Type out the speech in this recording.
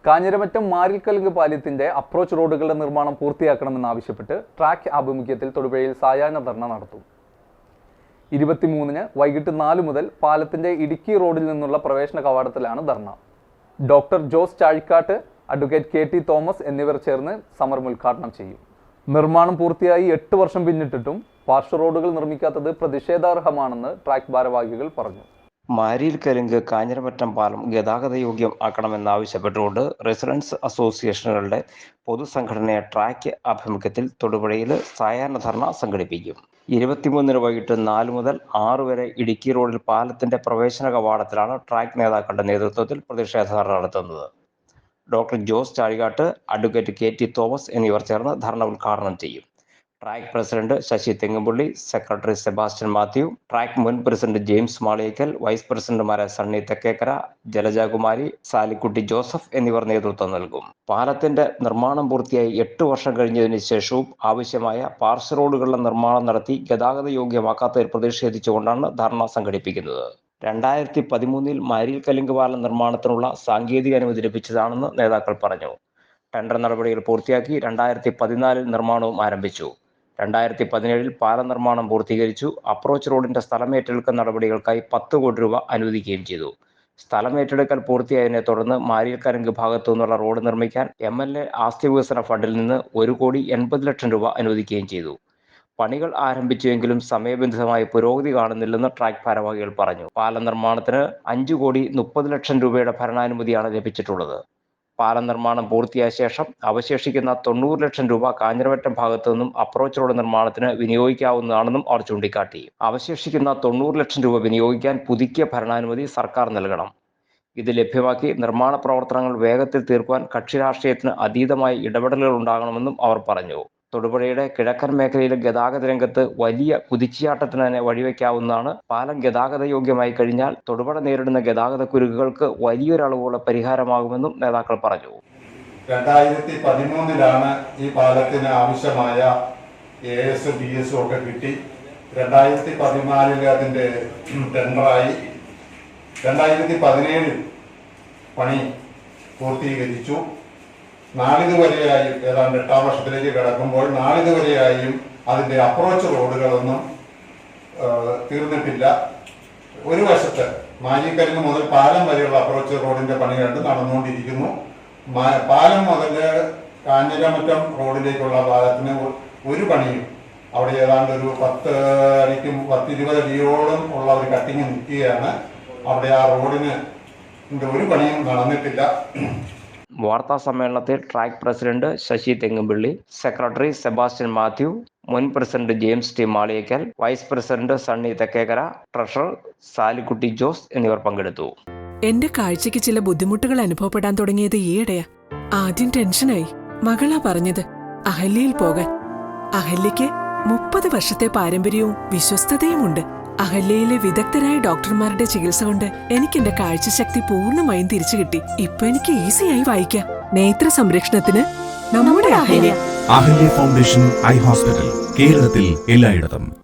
കാഞ്ഞിരമറ്റം മാരിൽക്കലുങ്ക് പാലത്തിന്റെ അപ്രോച്ച് റോഡുകളുടെ നിർമ്മാണം പൂർത്തിയാക്കണമെന്നാവശ്യപ്പെട്ട് ട്രാക്ക് ആഭിമുഖ്യത്തിൽ തൊടുപുഴയിൽ സായാഹ്ന ധർണ നടത്തും. 23-ന് വൈകിട്ട് 4 മുതൽ പാലത്തിന്റെ ഇടുക്കി റോഡിൽ നിന്നുള്ള പ്രവേശന കവാടത്തിലാണ് dharna. Doctor Jose Chazhikkattu, advocate KT Thomas എന്നിവർ ചേർന്ന് സമരം ഉദ്ഘാടനം ചെയ്യും. നിർമ്മാണം പൂർത്തിയായി 8 വർഷം പിന്നിട്ടിട്ടും പാർശ്വ റോഡുകൾ നിർമ്മിക്കാത്തത് പ്രതിഷേധാർഹമാണെന്ന് ട്രാക്ക് ഭാരവാഹികൾ പറഞ്ഞു. മാരിൽക്കലുങ്ക് കാഞ്ഞിരമറ്റം പാലം ഗതാഗത യോഗ്യം ആക്കണമെന്നാവശ്യപ്പെട്ടുകൊണ്ട് റെസിഡൻസ് അസോസിയേഷനുകളുടെ പൊതുസംഘടനയെ ട്രാക്ക് ആഭിമുഖ്യത്തിൽ തൊടുപുഴയിൽ സായാഹ്ന ധർണ സംഘടിപ്പിക്കും. 23-ന് വൈകിട്ട് 4 മുതൽ 6 വരെ ഇടുക്കി റോഡിൽ പാലത്തിന്റെ പ്രവേശന കവാടത്തിലാണ് ട്രാക്ക് നേതാക്കളുടെ നേതൃത്വത്തിൽ പ്രതിഷേധ ധർണ നടത്തുന്നത്. Doctor Jose Chazhikattu, advocate KT Thomas എന്നിവർ ചേർന്ന് ധർണ ഉദ്ഘാടനം ചെയ്യും. Track president Sasi Thengumpally, secretary Sebastian Mathew, track മുൻ പ്രസിഡന്റ് ജെയിംസ് മാളിയേക്കൽ, വൈസ് പ്രസിഡന്റുമാരായ സണ്ണി തെക്കേക്കര, ജലജകുമാരി, സാലിക്കുട്ടി ജോസഫ് എന്നിവർ നേതൃത്വം നൽകും. പാലത്തിന്റെ നിർമ്മാണം പൂർത്തിയായി 8 വർഷം കഴിഞ്ഞതിന് ശേഷവും ആവശ്യമായ പാർശ്വ റോഡുകളുടെ നിർമ്മാണം നടത്തി ഗതാഗത യോഗ്യമാക്കാത്തതിൽ പ്രതിഷേധിച്ചുകൊണ്ടാണ് ധർണ സംഘടിപ്പിക്കുന്നത്. 2013-ൽ മാരിൽക്കലുങ്ക് പാലം നിർമ്മാണത്തിനുള്ള സാങ്കേതിക അനുമതി ലഭിച്ചതാണെന്ന് നേതാക്കൾ പറഞ്ഞു. ടെൻഡർ നടപടികൾ പൂർത്തിയാക്കി 2014-ൽ നിർമ്മാണവും ആരംഭിച്ചു. 2017-ൽ പാലം നിർമ്മാണം പൂർത്തീകരിച്ചു. അപ്രോച്ച് റോഡിന്റെ സ്ഥലമേറ്റെടുക്കൽ നടപടികൾക്കായി 10 കോടി രൂപ അനുവദിക്കുകയും ചെയ്തു. സ്ഥലമേറ്റെടുക്കൽ പൂർത്തിയായതിനെ തുടർന്ന് മാരിൽക്കലുങ്ക് ഭാഗത്തു നിന്നുള്ള റോഡ് നിർമ്മിക്കാൻ MLA ആസ്തി വികസന ഫണ്ടിൽ നിന്ന് 1,80,00,000 രൂപ അനുവദിക്കുകയും ചെയ്തു. പണികൾ ആരംഭിച്ചുവെങ്കിലും സമയബന്ധിതമായി പുരോഗതി കാണുന്നില്ലെന്ന് ട്രാക്ക് ഭാരവാഹികൾ പറഞ്ഞു. പാലം നിർമ്മാണത്തിന് 5,30,00,000 രൂപയുടെ ഭരണാനുമതിയാണ് ലഭിച്ചിട്ടുള്ളത്. പാലം നിർമ്മാണം പൂർത്തിയായ ശേഷം അവശേഷിക്കുന്ന 90,00,000 രൂപ കാഞ്ഞിരമറ്റം ഭാഗത്തു നിന്നും അപ്രോച്ച് റോഡ് നിർമ്മാണത്തിന് വിനിയോഗിക്കാവുന്നതാണെന്നും അവർ ചൂണ്ടിക്കാട്ടി. അവശേഷിക്കുന്ന 90,00,000 രൂപ വിനിയോഗിക്കാൻ പുതുക്കിയ ഭരണാനുമതി സർക്കാർ നൽകണം. ഇത് ലഭ്യമാക്കി നിർമ്മാണ പ്രവർത്തനങ്ങൾ വേഗത്തിൽ തീർക്കുവാൻ കക്ഷി രാഷ്ട്രീയത്തിന് അതീതമായി ഇടപെടലുകൾ ഉണ്ടാകണമെന്നും അവർ പറഞ്ഞു. തൊടുപുഴയുടെ കിഴക്കൻ മേഖലയിലെ ഗതാഗത രംഗത്ത് വലിയ കുതിച്ചുചാട്ടത്തിന് തന്നെ വഴിവെക്കാവുന്നതാണ്. പാലം ഗതാഗത യോഗ്യമായി കഴിഞ്ഞാൽ തൊടുപുഴ നേരിടുന്ന ഗതാഗത കുരുക്കുകൾക്ക് വലിയൊരളവുള്ള പരിഹാരമാകുമെന്നും നേതാക്കൾ പറഞ്ഞു. 2013-ലാണ് ഈ പാലത്തിന് ആവശ്യമായ AS BS ഒക്കെ കിട്ടി. 2014-ൽ അതിന്റെ ടെൻഡറായി. 2017-ൽ പണി പൂർത്തീകരിച്ചു. നാളിതുവരെയായി ഏതാണ്ട് 8-ാം വർഷത്തിലേക്ക് കിടക്കുമ്പോൾ നാളിതുവരെയായും അതിന്റെ അപ്രോച്ച് റോഡുകളൊന്നും തീർന്നിട്ടില്ല. ഒരു വശത്ത് മാരിൽക്കലുങ്ക് മുതൽ പാലം വരെയുള്ള അപ്രോച്ച് റോഡിന്റെ പണി നടന്നുകൊണ്ടിരിക്കുന്നു. പാലം മുതൽ കാഞ്ഞിരമറ്റം റോഡിലേക്കുള്ള പാലത്തിന് ഒരു പണിയും അവിടെ ഏതാണ്ട് ഒരു 10-20 അടിയോളം ഉള്ള ഒരു കട്ടിങ് നിൽക്കുകയാണ്. അവിടെ ആ റോഡിന് ഒരു പണിയും നടന്നിട്ടില്ല. വാർത്താ സമ്മേളനത്തിൽ track president Sasi Thengumpally, secretary Sebastian Mathew, മുൻ president James Maliyekkal, vice president Sunny Thekkekkara, treasurer Salikutty Jose എന്നിവർ പങ്കെടുത്തു. എന്റെ കാഴ്ചയ്ക്ക് ചില ബുദ്ധിമുട്ടുകൾ അനുഭവപ്പെടാൻ തുടങ്ങിയത് ഈയിടെയാ. ആദ്യം ടെൻഷനായി. മകളാ പറഞ്ഞത് അഹല്യയിൽ പോകാൻ. അഹല്യയ്ക്ക് 30 വർഷത്തെ പാരമ്പര്യവും വിശ്വസ്തതയുമുണ്ട്. അഹല്യയിലെ വിദഗ്ധരായ ഡോക്ടർമാരുടെ ചികിത്സ കൊണ്ട് എനിക്ക് എന്റെ കാഴ്ചശക്തി പൂർണ്ണമായും തിരിച്ചു കിട്ടി. ഇപ്പൊ എനിക്ക് ഈസിയായി വായിക്കാം. നേത്ര സംരക്ഷണത്തിന് നമ്മുടെ Ahalya. Ahalya foundation eye hospital, കേരളത്തിൽ എല്ലായിടത്തും.